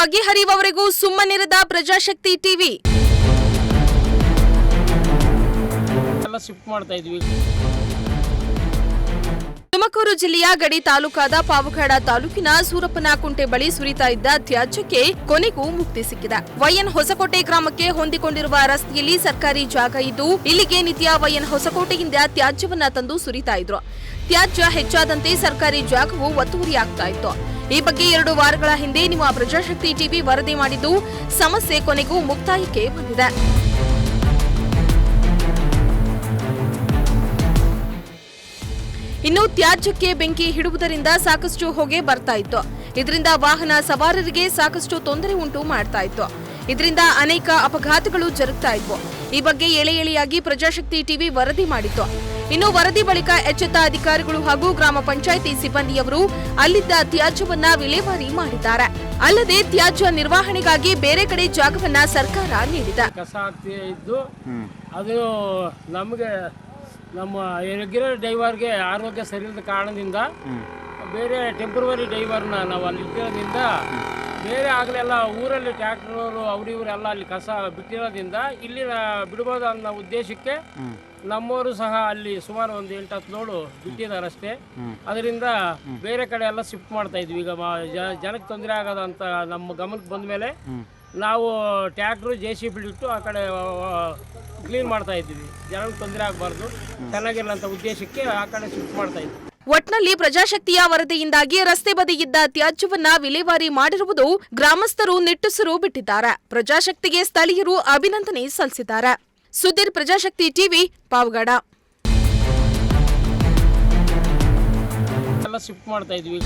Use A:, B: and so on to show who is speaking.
A: ಬಗೆಹರಿಯುವವರೆಗೂ ಸುಮ್ಮನಿರದ ಪ್ರಜಾಶಕ್ತಿ TV. Tumakuru ಜಿಲ್ಲೆಯ ಗಡಿ ತಾಲೂಕಾದ ಪಾವಗಡ ತಾಲೂಕಿನ ಸೂರಪ್ಪನಕುಂಟೆ ಬಳಿ ಸುರಿತಾ ಇದ್ದ ತ್ಯಾಜ್ಯಕ್ಕೆ ಕೊನೆಗೂ ಮುಕ್ತಿ ಸಿಕ್ಕಿದೆ. ವೈಎನ್ ಹೊಸಕೋಟೆ ಗ್ರಾಮಕ್ಕೆ ಹೊಂದಿಕೊಂಡಿರುವ ರಸ್ತೆಯಲ್ಲಿ ಸರ್ಕಾರಿ ಜಾಗ ಇದ್ದು ಇಲ್ಲಿಗೆ ನಿತ್ಯ ವೈಎನ್ ಹೊಸಕೋಟೆಯಿಂದ ತ್ಯಾಜ್ಯವನ್ನ ತಂದು ಸುರಿತಾ ಇದ್ರು. ತ್ಯಾಜ್ಯ ಹೆಚ್ಚಾದಂತೆ ಸರ್ಕಾರಿ ಜಾಗವು ಒತ್ತುವರಿಯಾಗ್ತಾ ಇತ್ತು. ಈ ಬಗ್ಗೆ 2 ವಾರಗಳ ಹಿಂದೆ ನಿಮ್ಮ ಪ್ರಜಾಶಕ್ತಿ ಟಿವಿ ವರದಿ ಮಾಡಿದ್ದು ಸಮಸ್ಯೆ ಕೊನೆಗೂ ಮುಕ್ತಾಯಕ್ಕೆ ಬಂದಿದೆ. ಇನ್ನು ತ್ಯಾಜ್ಯಕ್ಕೆ ಬೆಂಕಿ ಹಿಡುವುದರಿಂದ ಸಾಕಷ್ಟು ಹೊಗೆ ಬರ್ತಾ ಇತ್ತು. ಇದರಿಂದ ವಾಹನ ಸವಾರರಿಗೆ ಸಾಕಷ್ಟು ತೊಂದರೆ ಉಂಟು ಮಾಡ್ತಾ ಇತ್ತು. ಇದರಿಂದ ಅನೇಕ ಅಪಘಾತಗಳು ಜರುಗ್ತಾ ಇದ್ವು. ಈ ಬಗ್ಗೆ ಎಳೆಯಾಗಿ ಪ್ರಜಾಶಕ್ತಿ ಟಿವಿ ವರದಿ ಮಾಡಿತ್ತು. ಇನ್ನು ವರದಿ ಬಳಿಕ ಎಚ್ಚೆತ್ತ ಅಧಿಕಾರಿಗಳು ಹಾಗೂ ಗ್ರಾಮ ಪಂಚಾಯಿತಿ ಸಿಬ್ಬಂದಿಯವರು ಅಲ್ಲಿದ್ದ ತ್ಯಾಜ್ಯವನ್ನ ವಿಲೇವಾರಿ ಮಾಡಿದ್ದಾರೆ. ಅಲ್ಲದೆ ತ್ಯಾಜ್ಯ ನಿರ್ವಹಣೆಗಾಗಿ ಬೇರೆ ಕಡೆ ಜಾಗವನ್ನ ಸರ್ಕಾರ ನೀಡಿದೆ.
B: ಅದು ನಮಗೆ ನಮ್ಮ ರೆಗ್ಯುಲರ್ ಡ್ರೈವರ್ಗೆ ಆರೋಗ್ಯ ಸರಿ ಇಲ್ಲದ ಕಾರಣದಿಂದ ಬೇರೆ ಟೆಂಪ್ರವರಿ ಡ್ರೈವರ್ನ ನಾವು ಅಲ್ಲಿ ಇಟ್ಟಿರೋದ್ರಿಂದ ಬೇರೆ ಆಗಲೆಲ್ಲ ಊರಲ್ಲಿ ಟ್ರ್ಯಾಕ್ಟರ್ನವರು ಅವರಿವರೆಲ್ಲ ಅಲ್ಲಿ ಕಸ ಬಿಟ್ಟಿರೋದ್ರಿಂದ ಇಲ್ಲಿ ಬಿಡ್ಬೋದು ಅನ್ನೋ ಉದ್ದೇಶಕ್ಕೆ ನಮ್ಮವರು ಸಹ ಅಲ್ಲಿ ಸುಮಾರು ಒಂದು 8-10 ಲೋಡು ಬಿಟ್ಟಿದ್ದಾರೆ ಅಷ್ಟೇ. ಅದರಿಂದ ಬೇರೆ ಕಡೆ ಎಲ್ಲ ಶಿಫ್ಟ್ ಮಾಡ್ತಾ ಇದ್ವಿ. ಈಗ ಜನಕ್ಕೆ ತೊಂದರೆ ಆಗೋದಂತ ನಮ್ಮ ಗಮನಕ್ಕೆ ಬಂದ ಮೇಲೆ ನಾವು ಟ್ರ್ಯಾಕ್ಟ್ರು JCB ಇಟ್ಟು ಆ ಕಡೆ ಕ್ಲೀನ್ ಮಾಡ್ತಾ ಇದ್ದೀವಿ. ಜನಕ್ಕೆ ತೊಂದರೆ ಆಗಬಾರ್ದು, ಚೆನ್ನಾಗಿರಲ್ಲ ಅಂತ ಉದ್ದೇಶಕ್ಕೆ ಆ ಕಡೆ ಶಿಫ್ಟ್ ಮಾಡ್ತಾ ಇದ್ವಿ.
A: ಒಟ್ನಲ್ಲಿ ಪ್ರಜಾಶಕ್ತಿಯ ವರದಿಯಿಂದಾಗಿ ರಸ್ತೆ ಬದಿ ಇದ್ದ ತ್ಯಾಜ್ಯವನ್ನ ವಿಲೇವಾರಿ ಮಾಡಿರುವುದು ಗ್ರಾಮಸ್ಥರು ನಿಟ್ಟುಸಿರು ಬಿಟ್ಟಿದ್ದಾರೆ. ಪ್ರಜಾಶಕ್ತಿಗೆ ಸ್ಥಳೀಯರು ಅಭಿನಂದನೆ ಸಲ್ಲಿಸಿದ್ದಾರೆ. ಸುಧೀರ್, ಪ್ರಜಾಶಕ್ತಿ ಟಿವಿ, ಪಾವಗಡ.
B: ಎಲ್ಲ ಶಿಫ್ಟ್ ಮಾಡ್ತಾ ಇದ್ವಿ.